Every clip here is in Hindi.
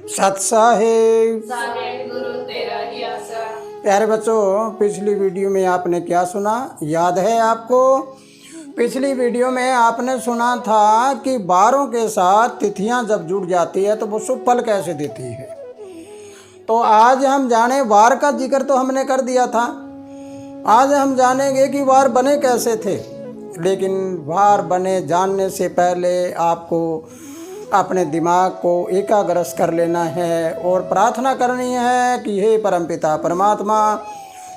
सत साहेब साहेब गुरु तेरा ही आसा। प्यारे बच्चों, पिछली वीडियो में आपने क्या सुना, याद है आपको? पिछली वीडियो में आपने सुना था कि वारों के साथ तिथियां जब जुड़ जाती है तो वो शुभ फल कैसे देती है। तो आज हम जाने, वार का जिक्र तो हमने कर दिया था, आज हम जानेंगे कि वार बने कैसे थे। लेकिन वार बने जानने से पहले आपको अपने दिमाग को एकाग्रस कर लेना है और प्रार्थना करनी है कि हे परमपिता परमात्मा,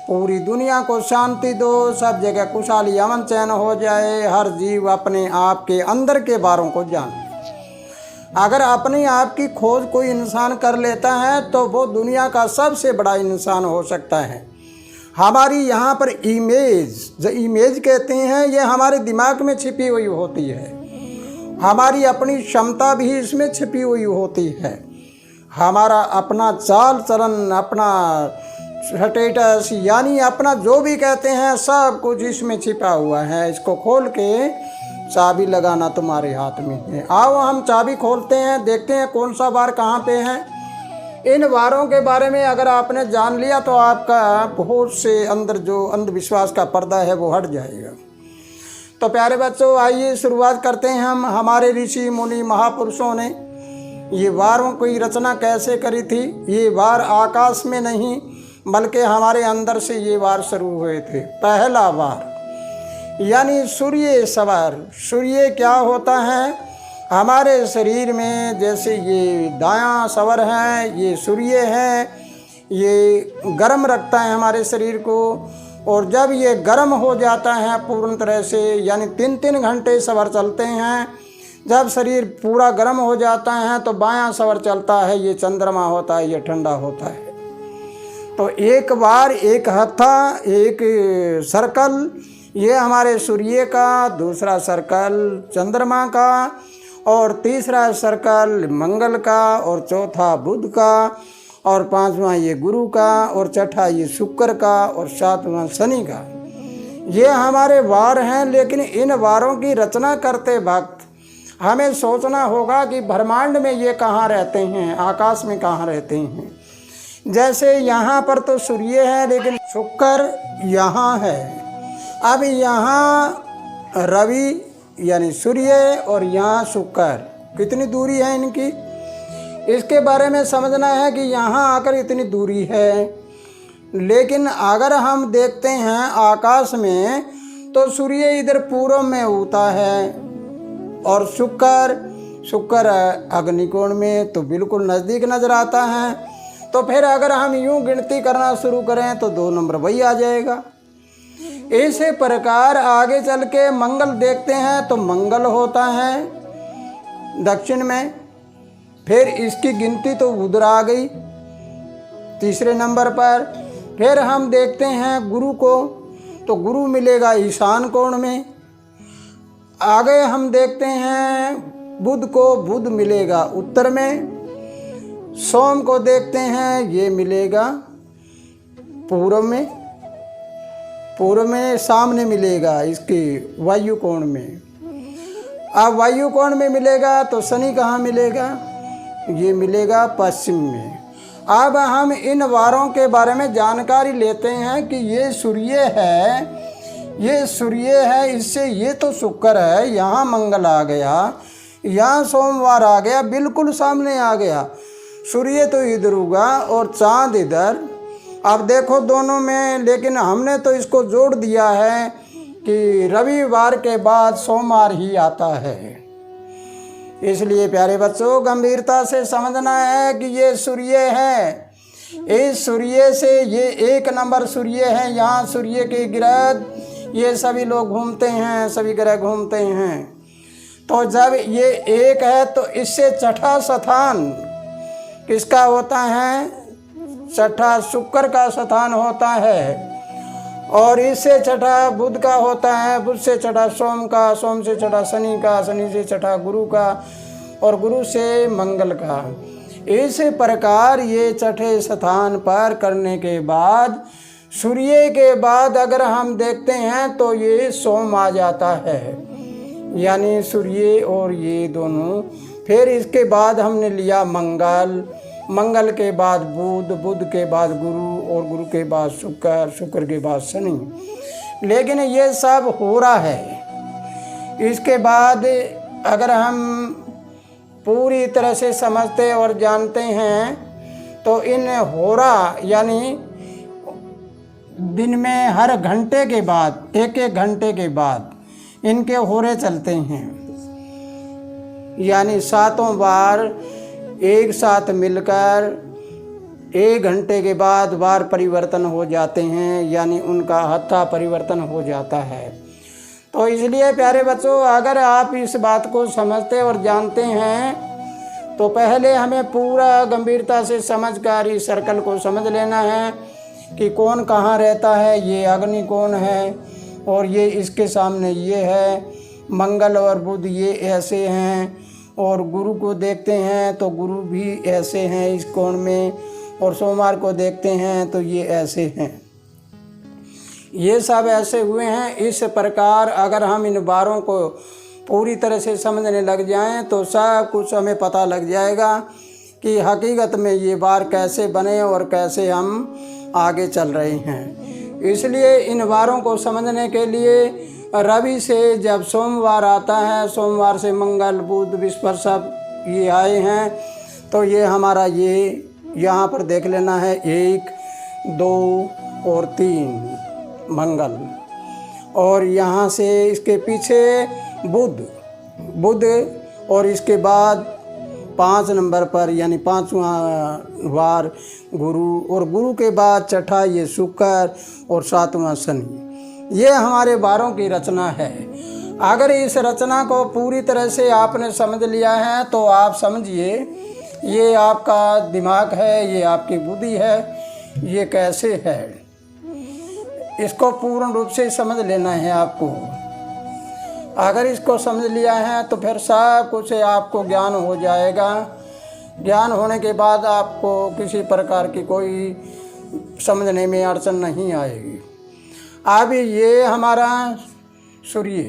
पूरी दुनिया को शांति दो, सब जगह खुशहाली अमन चैन हो जाए, हर जीव अपने आप के अंदर के बारों को जाने। अगर अपने आप की खोज कोई इंसान कर लेता है तो वो दुनिया का सबसे बड़ा इंसान हो सकता है। हमारी यहाँ पर इमेज, जो इमेज कहते हैं, ये हमारे दिमाग में छिपी हुई होती है। हमारी अपनी क्षमता भी इसमें छिपी हुई होती है। हमारा अपना चाल चलन, अपना स्टेटस, यानी अपना जो भी कहते हैं, सब कुछ इसमें छिपा हुआ है। इसको खोल के चाबी लगाना तुम्हारे हाथ में है। आओ हम चाबी खोलते हैं, देखते हैं कौन सा वार कहाँ पे है। इन वारों के बारे में अगर आपने जान लिया तो आपका बहुत से अंदर जो अंधविश्वास का पर्दा है वो हट जाएगा। तो प्यारे बच्चों, आइए शुरुआत करते हैं हम। हमारे ऋषि मुनि महापुरुषों ने ये वारों की रचना कैसे करी थी। ये वार आकाश में नहीं बल्कि हमारे अंदर से ये वार शुरू हुए थे। पहला वार यानी सूर्य सवार। सूर्य क्या होता है हमारे शरीर में? जैसे ये दायां सवर है, ये सूर्य है, ये गर्म रखता है हमारे शरीर को। और जब ये गर्म हो जाता है पूर्ण तरह से, यानी 3-3 घंटे सवर चलते हैं, जब शरीर पूरा गर्म हो जाता है तो बायां सवर चलता है, ये चंद्रमा होता है, ये ठंडा होता है। तो एक बार एक हत्था, एक सर्कल ये हमारे सूर्य का, दूसरा सर्कल चंद्रमा का, और तीसरा सर्कल मंगल का, और चौथा बुध का, और पांचवा ये गुरु का, और छठा ये शुक्र का, और सातवां शनि का। ये हमारे वार हैं। लेकिन इन वारों की रचना करते वक्त हमें सोचना होगा कि ब्रह्मांड में ये कहाँ रहते हैं, आकाश में कहाँ रहते हैं। जैसे यहाँ पर तो सूर्य है, लेकिन शुक्र यहाँ है। अब यहाँ रवि यानी सूर्य और यहाँ शुक्र, कितनी दूरी है इनकी, इसके बारे में समझना है कि यहाँ आकर इतनी दूरी है। लेकिन अगर हम देखते हैं आकाश में तो सूर्य इधर पूर्व में होता है, और शुक्र अग्निकोण में तो बिल्कुल नज़दीक नज़र आता है। तो फिर अगर हम यूँ गिनती करना शुरू करें तो 2 नंबर वही आ जाएगा। इसी प्रकार आगे चल के मंगल देखते हैं तो मंगल होता है दक्षिण में। फिर इसकी गिनती तो उधर आ गई 3रे नंबर पर। फिर हम देखते हैं गुरु को, तो गुरु मिलेगा ईशान कोण में। आगे हम देखते हैं बुध को, बुध मिलेगा उत्तर में। सोम को देखते हैं, ये मिलेगा पूर्व में, पूर्व में सामने मिलेगा इसके वायु कोण में। अब वायु कोण में मिलेगा तो शनि कहाँ मिलेगा? ये मिलेगा पश्चिम में। अब हम इन वारों के बारे में जानकारी लेते हैं कि ये सूर्य है, ये सूर्य है, इससे ये तो शुक्र है, यहाँ मंगल आ गया, यहाँ सोमवार आ गया, बिल्कुल सामने आ गया। सूर्य तो इधर होगा और चाँद इधर। अब देखो दोनों में, लेकिन हमने तो इसको जोड़ दिया है कि रविवार के बाद सोमवार ही आता है। इसलिए प्यारे बच्चों, गंभीरता से समझना है कि ये सूर्य है। इस सूर्य से ये 1 नंबर सूर्य है। यहाँ सूर्य के गिरद ये सभी लोग घूमते हैं, सभी ग्रह घूमते हैं। तो जब ये 1 है तो इससे छठा स्थान किसका होता है? छठा शुक्र का स्थान होता है। और इससे छठा बुध का होता है, बुध से छठा सोम का, सोम से छठा शनि का, शनि से छठा गुरु का, और गुरु से मंगल का। इस प्रकार ये छठे स्थान पर करने के बाद सूर्य के बाद अगर हम देखते हैं तो ये सोम आ जाता है, यानी सूर्य और ये दोनों। फिर इसके बाद हमने लिया मंगल, मंगल के बाद बुध, बुध के बाद गुरु और गुरु के बाद शुक्र, शुक्र के बाद शनि। लेकिन ये सब हो रहा है। इसके बाद अगर हम पूरी तरह से समझते और जानते हैं तो इन होरा यानी दिन में हर घंटे के बाद, एक एक घंटे के बाद इनके होरे चलते हैं, यानी 7 बार एक साथ मिलकर 1 घंटे के बाद बार परिवर्तन हो जाते हैं, यानी उनका हत्था परिवर्तन हो जाता है। तो इसलिए प्यारे बच्चों, अगर आप इस बात को समझते और जानते हैं तो पहले हमें पूरा गंभीरता से समझकर इस सर्कल को समझ लेना है कि कौन कहाँ रहता है। ये अग्नि कौन है और ये इसके सामने ये है, मंगल और बुध ये ऐसे हैं, और गुरु को देखते हैं तो गुरु भी ऐसे हैं इस कोण में, और सोमवार को देखते हैं तो ये ऐसे हैं, ये सब ऐसे हुए हैं। इस प्रकार अगर हम इन बारों को पूरी तरह से समझने लग जाएं तो सब कुछ हमें पता लग जाएगा कि हकीकत में ये बार कैसे बने और कैसे हम आगे चल रहे हैं। इसलिए इन बारों को समझने के लिए रवि से जब सोमवार आता है, सोमवार से मंगल, बुध, बृहस्पति सब ये आए हैं, तो ये हमारा ये यहाँ पर देख लेना है 1, 2 और 3 मंगल, और यहाँ से इसके पीछे बुध और इसके बाद 5 नंबर पर यानी 5वां वार गुरु, और गुरु के बाद छठा ये शुक्र और 7वां शनि। ये हमारे बारों की रचना है। अगर इस रचना को पूरी तरह से आपने समझ लिया है तो आप समझिए ये आपका दिमाग है, ये आपकी बुद्धि है, ये कैसे है, इसको पूर्ण रूप से समझ लेना है आपको। अगर इसको समझ लिया है तो फिर सब कुछ आपको ज्ञान हो जाएगा। ज्ञान होने के बाद आपको किसी प्रकार की कोई समझने में अड़चन नहीं आएगी। अब ये हमारा सूर्य,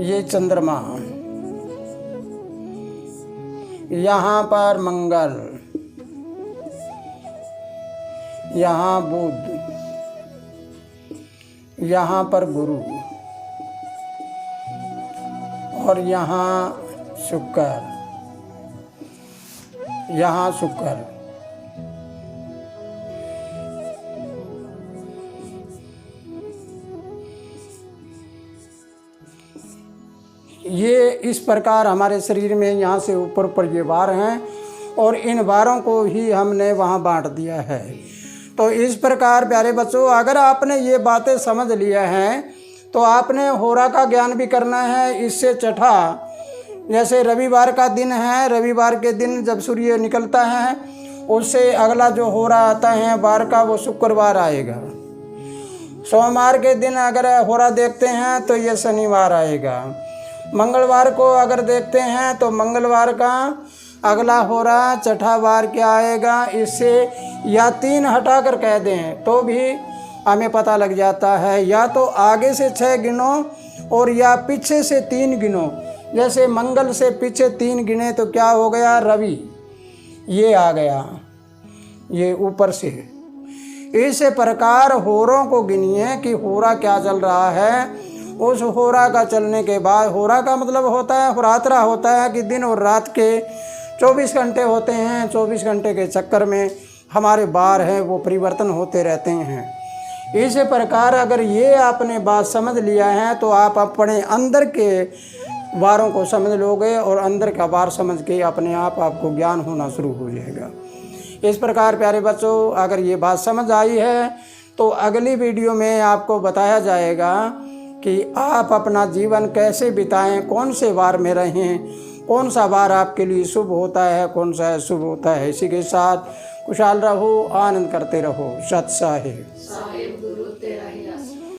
ये चंद्रमा, यहाँ पर मंगल, यहाँ बुध, यहाँ पर गुरु और यहाँ शुक्र, यहाँ शुक्र। ये इस प्रकार हमारे शरीर में यहाँ से ऊपर पर ये बार हैं, और इन बारों को ही हमने वहाँ बांट दिया है। तो इस प्रकार प्यारे बच्चों, अगर आपने ये बातें समझ लिया हैं तो आपने होरा का ज्ञान भी करना है। इससे छठा, जैसे रविवार का दिन है, रविवार के दिन जब सूर्य निकलता है उससे अगला जो होरा आता है वार का, वो शुक्रवार आएगा। सोमवार के दिन अगर होरा देखते हैं तो ये शनिवार आएगा। मंगलवार को अगर देखते हैं तो मंगलवार का अगला होरा छठा वार क्या आएगा। इससे या 3 हटा कर कह दें तो भी हमें पता लग जाता है, या तो आगे से 6 गिनो और या पीछे से 3 गिनो। जैसे मंगल से पीछे 3 गिने तो क्या हो गया, रवि ये आ गया, ये ऊपर से। इस प्रकार होरों को गिनिए कि होरा क्या चल रहा है। उस होरा का चलने के बाद, होरा का मतलब होता है, होरात्रा होता है कि दिन और रात के 24 घंटे होते हैं। 24 घंटे के चक्कर में हमारे बार हैं वो परिवर्तन होते रहते हैं। इस प्रकार अगर ये आपने बात समझ लिया है तो आप अपने अंदर के वारों को समझ लोगे, और अंदर का वार समझ के अपने आप आपको ज्ञान होना शुरू हो जाएगा। इस प्रकार प्यारे बच्चों, अगर ये बात समझ आई है तो अगली वीडियो में आपको बताया जाएगा कि आप अपना जीवन कैसे बिताएं, कौन से वार में रहें, कौन सा वार आपके लिए शुभ होता है, कौन सा अशुभ होता है। इसी के साथ खुशहाल रहो, आनंद करते रहो। सत साहिब।